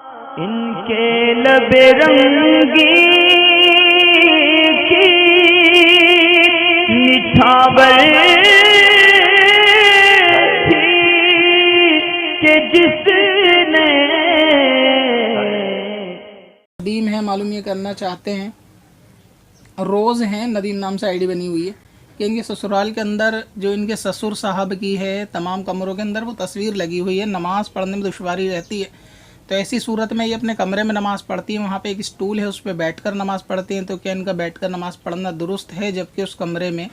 इनके लबे रंगी की निछावर थी कि जिसने नदीम है, मालूम ये करना चाहते हैं। रोज़ हैं, नदीम नाम से आईडी बनी हुई है कि इनके ससुराल के अंदर जो इनके ससुर साहब की है, तमाम कमरों के अंदर वो तस्वीर लगी हुई है। नमाज़ पढ़ने में दुश्वारी रहती है, तो ऐसी सूरत में ये अपने कमरे में नमाज़ पढ़ती हैं। वहाँ पे एक स्टूल है, उस पर बैठकर नमाज़ पढ़ती हैं। तो क्या इनका बैठकर नमाज़ पढ़ना दुरुस्त है, जबकि उस कमरे में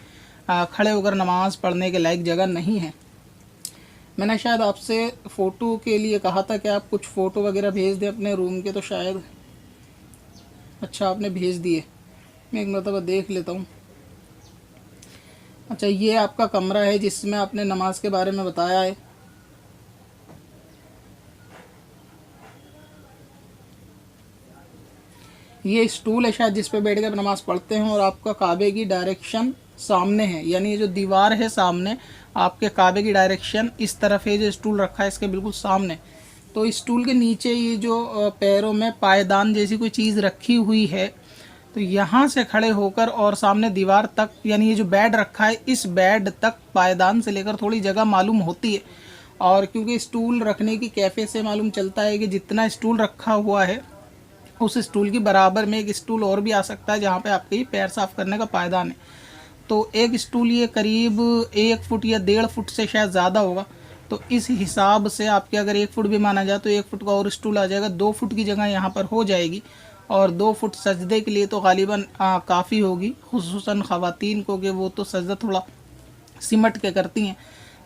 खड़े होकर नमाज़ पढ़ने के लायक जगह नहीं है। मैंने शायद आपसे फ़ोटो के लिए कहा था कि आप कुछ फ़ोटो वगैरह भेज दें अपने रूम के, तो शायद अच्छा आपने भेज दिए। मैं एक मरतबा देख लेता हूँ। अच्छा, ये आपका कमरा है जिसमें आपने नमाज के बारे में बताया है। ये स्टूल है शायद जिस पे बैठ कर नमाज पढ़ते हैं, और आपका काबे की डायरेक्शन सामने है, यानी ये जो दीवार है सामने आपके काबे की डायरेक्शन इस तरफ है। जो स्टूल रखा है इसके बिल्कुल सामने, तो स्टूल के नीचे ये जो पैरों में पायदान जैसी कोई चीज़ रखी हुई है, तो यहाँ से खड़े होकर और सामने दीवार तक, यानी ये जो बेड रखा है इस बेड तक पायदान से लेकर थोड़ी जगह मालूम होती है। और क्योंकि स्टूल रखने की कैफे से मालूम चलता है कि जितना स्टूल रखा हुआ है उस स्टूल की बराबर में एक स्टूल और भी आ सकता है जहाँ पे आपके पैर साफ करने का पायदान है। तो एक स्टूल ये करीब 1 फुट या 1.5 फुट से शायद ज़्यादा होगा। तो इस हिसाब से आपके अगर 1 फुट भी माना जाए तो 1 फुट का और स्टूल आ जाएगा, 2 फुट की जगह यहाँ पर हो जाएगी। और 2 फुट सजदे के लिए तो गालिबन काफ़ी होगी, खुसूसन ख़वातीन को, कि वो तो सजदा थोड़ा सिमट के करती हैं।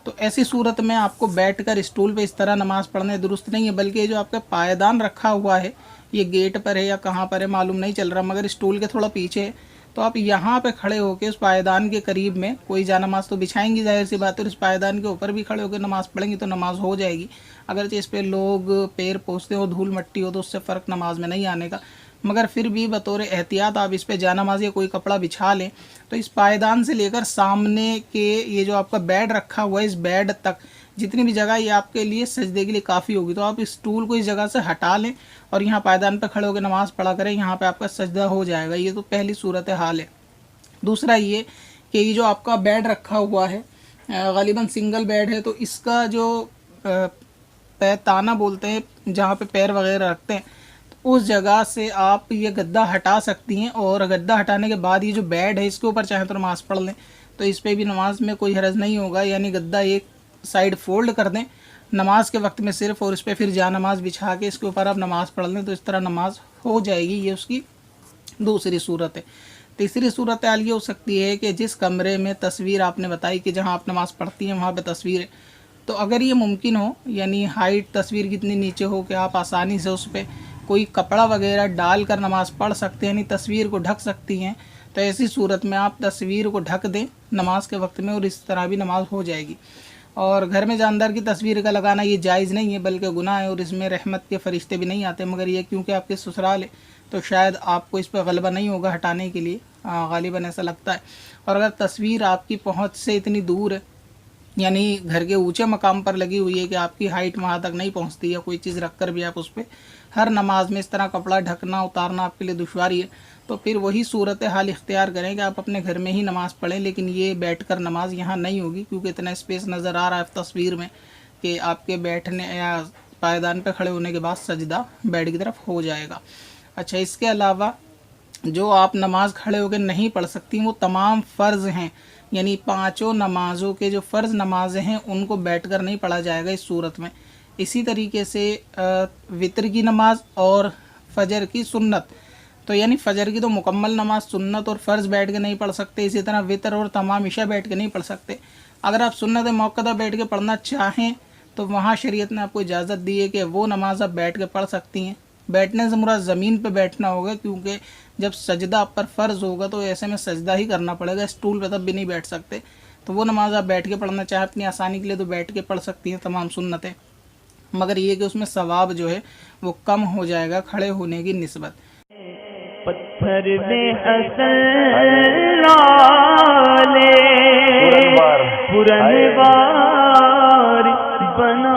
तो ऐसी सूरत में आपको बैठकर स्टूल पे इस तरह नमाज़ पढ़ने दुरुस्त नहीं है। बल्कि ये जो आपका पायदान रखा हुआ है ये गेट पर है या कहाँ पर है मालूम नहीं चल रहा, मगर स्टूल के थोड़ा पीछे है। तो आप यहाँ पे खड़े होकर उस पायदान के करीब में कोई जानमाज़ तो बिछाएंगी, जाहिर सी बात है, और इस पायदान के ऊपर भी खड़े होकर नमाज़ पढ़ेंगी तो नमाज़ हो जाएगी। अगर इस पर लोग पैर पोंछते हो, धूल मट्टी हो, तो उससे फ़र्क नमाज में नहीं आने का। मगर फिर भी बतौर एहतियात आप इस पे जानमाज़ या कोई कपड़ा बिछा लें। तो इस पायदान से लेकर सामने के ये जो आपका बेड रखा हुआ है इस बेड तक जितनी भी जगह ये आपके लिए सजदे के लिए काफ़ी होगी। तो आप इस स्टूल को इस जगह से हटा लें और यहाँ पायदान पर खड़े होकर नमाज़ पढ़ा करें, यहाँ पे आपका सजदा हो जाएगा। ये तो पहली सूरत हाल है। दूसरा ये कि ये जो आपका बेड रखा हुआ है गालिबन सिंगल बेड है, तो इसका जो पैर ताना बोलते हैं जहाँ पे पैर वगैरह रखते हैं, तो उस जगह से आप ये गद्दा हटा सकती हैं। और गद्दा हटाने के बाद ये जो बेड है इसके ऊपर चाहें तो नमाज़ पढ़ लें, तो इस पर भी नमाज में कोई हरज नहीं होगा। यानी गद्दा एक साइड फोल्ड कर दें नमाज के वक्त में सिर्फ, और इस पर फिर जा नमाज बिछा के इसके ऊपर आप नमाज़ पढ़ लें, तो इस तरह नमाज हो जाएगी। ये उसकी दूसरी सूरत है। तीसरी सूरत हाल ये हो सकती है कि जिस कमरे में तस्वीर आपने बताई कि जहाँ आप नमाज़ पढ़ती हैं वहाँ पे तस्वीर है, तो अगर ये मुमकिन हो, यानी हाइट तस्वीर कितनी नीचे हो कि आप आसानी से उस पर कोई कपड़ा वगैरह डाल कर नमाज़ पढ़ सकते हैं, यानी तस्वीर को ढक सकती हैं, तो ऐसी सूरत में आप तस्वीर को ढक दें नमाज के वक्त में, और इस तरह भी नमाज हो जाएगी। और घर में जानदार की तस्वीर का लगाना ये जायज़ नहीं है, बल्कि गुनाह है, और इसमें रहमत के फरिश्ते भी नहीं आते। मगर ये क्योंकि आपके ससुराल है तो शायद आपको इस पर गलबा नहीं होगा हटाने के लिए, गालिबन ऐसा लगता है। और अगर तस्वीर आपकी पहुंच से इतनी दूर है, यानी घर के ऊंचे मकाम पर लगी हुई है कि आपकी हाइट वहाँ तक नहीं पहुँचती, या कोई चीज़ रख कर भी आप उस पर हर नमाज में इस तरह कपड़ा ढकना उतारना आपके लिए दुश्वारी है, तो फिर वही सूरत हाल इख्तियार करें कि आप अपने घर में ही नमाज़ पढ़ें। लेकिन ये बैठकर नमाज यहाँ नहीं होगी, क्योंकि इतना स्पेस नज़र आ रहा है तस्वीर में कि आपके बैठने या पायदान पर खड़े होने के बाद सजदा बेड की तरफ हो जाएगा। अच्छा, इसके अलावा जो आप नमाज खड़े होकर नहीं पढ़ सकती वो तमाम फ़र्ज़ हैं, यानी 5 नमाज़ों के जो फ़र्ज़ नमाजें हैं उनको बैठकर नहीं पढ़ा जाएगा इस सूरत में। इसी तरीके से वितर की नमाज और फ़जर की सुन्नत, तो यानी फ़जर की तो मुकम्मल नमाज, सुन्नत और फ़र्ज़ बैठ के नहीं पढ़ सकते। इसी तरह वितर और तमाम इशा बैठ के नहीं पढ़ सकते। अगर आप सुन्नत मौक़दा बैठ के पढ़ना चाहें तो वहाँ शरीयत ने आपको इजाज़त दी है कि वो नमाज आप बैठ के पढ़ सकती हैं। बैठने से मुराद ज़मीन पे बैठना होगा, क्योंकि जब सजदा आप पर फ़र्ज़ होगा तो ऐसे में सजदा ही करना पड़ेगा, स्टूल पे तब भी नहीं बैठ सकते। तो वो नमाज आप बैठ के पढ़ना चाहें अपनी आसानी के लिए तो बैठ के पढ़ सकती हैं तमाम सुन्नतें, मगर ये कि उसमें सवाब जो है वो कम हो जाएगा खड़े होने की निस्बत। पत्थर में हसन लाले पुरनवार बना